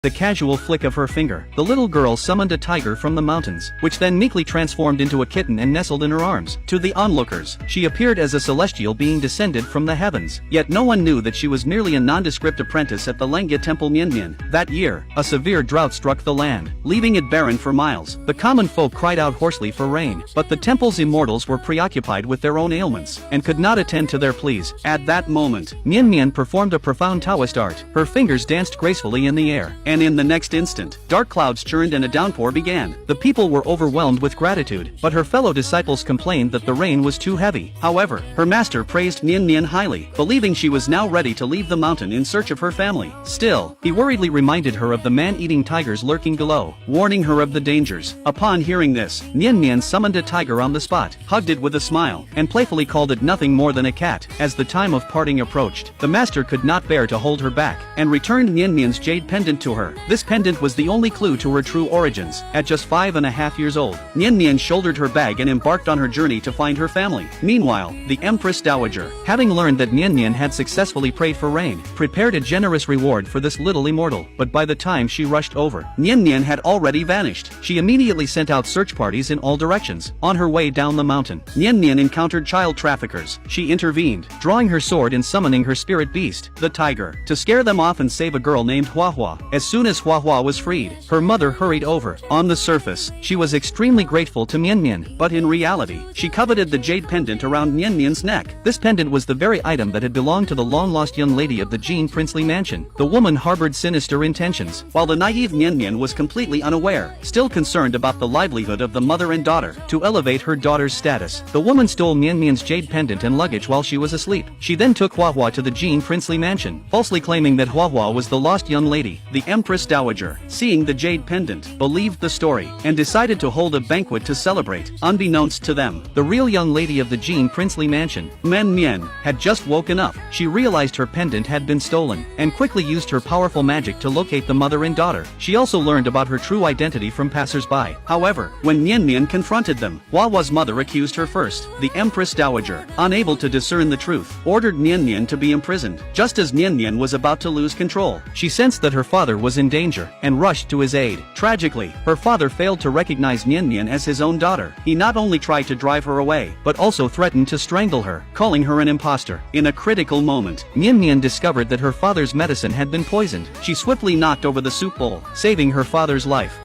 the casual flick of her finger, the little girl summoned a tiger from the mountains, which then meekly transformed into a kitten and nestled in her arms. To the onlookers, she appeared as a celestial being descended from the heavens. Yet no one knew that she was merely a nondescript apprentice at the Lengya temple Mian. That year, a severe drought struck the land, leaving it barren for miles. The common folk cried out hoarsely for rain, but the temple's immortals were preoccupied with their own ailments, and could not attend to their pleas. At that moment, Mian performed a profound Taoist art. Her fingers danced gracefully in the air, and in the next instant, dark clouds churned and a downpour began. The people were overwhelmed with gratitude, but her fellow disciples complained that the rain was too heavy. However, her master praised Mian highly, believing she was now ready to leave the mountain in search of her family. Still, he worriedly reminded her of the man-eating tigers lurking below, warning her of the dangers. Upon hearing this, Mian summoned a tiger on the spot, hugged it with a smile, and playfully called it nothing more than a cat. As the time of parting approached, the master could not bear to hold her back, and returned Mian's jade pendant to her. This pendant was the only clue to her true origins. At just 5.5 years old, Mian shouldered her bag and embarked on her journey to find her family. Meanwhile, the Empress Dowager, having learned that Mian had successfully prayed for rain, prepared a generous reward for this little immortal. But by the time she rushed over, Mian had already vanished. She immediately sent out search parties in all directions. On her way down the mountain, Mian encountered child traffickers. She intervened, drawing her sword and summoning her spirit beast, the tiger, to scare them off and save a girl named Hua. As soon as Hua was freed, her mother hurried over. On the surface, she was extremely grateful to Mian, but in reality, she coveted the jade pendant around Mian's neck. This pendant was the very item that had belonged to the long-lost young lady of the Jin princely mansion. The woman harbored sinister intentions, while the naive Mian was completely unaware, still concerned about the livelihood of the mother and daughter. To elevate her daughter's status, the woman stole Mian's jade pendant and luggage while she was asleep. She then took Hua to the Jin princely mansion, falsely claiming that Hua was the lost young lady. The Empress Dowager, seeing the jade pendant, believed the story, and decided to hold a banquet to celebrate. Unbeknownst to them, the real young lady of the Jin princely mansion, Mian, had just woken up. She realized her pendant had been stolen, and quickly used her powerful magic to locate the mother and daughter. She also learned about her true identity from passers-by. However, when Mian confronted them, Hua's mother accused her first. The Empress Dowager, unable to discern the truth, ordered Mian to be imprisoned. Just as Mian was about to lose control, she sensed that her father was in danger, and rushed to his aid. Tragically, her father failed to recognize Mian as his own daughter. He not only tried to drive her away, but also threatened to strangle her, calling her an imposter. In a critical moment, Mian discovered that her father's medicine had been poisoned. She swiftly knocked over the soup bowl, saving her father's life.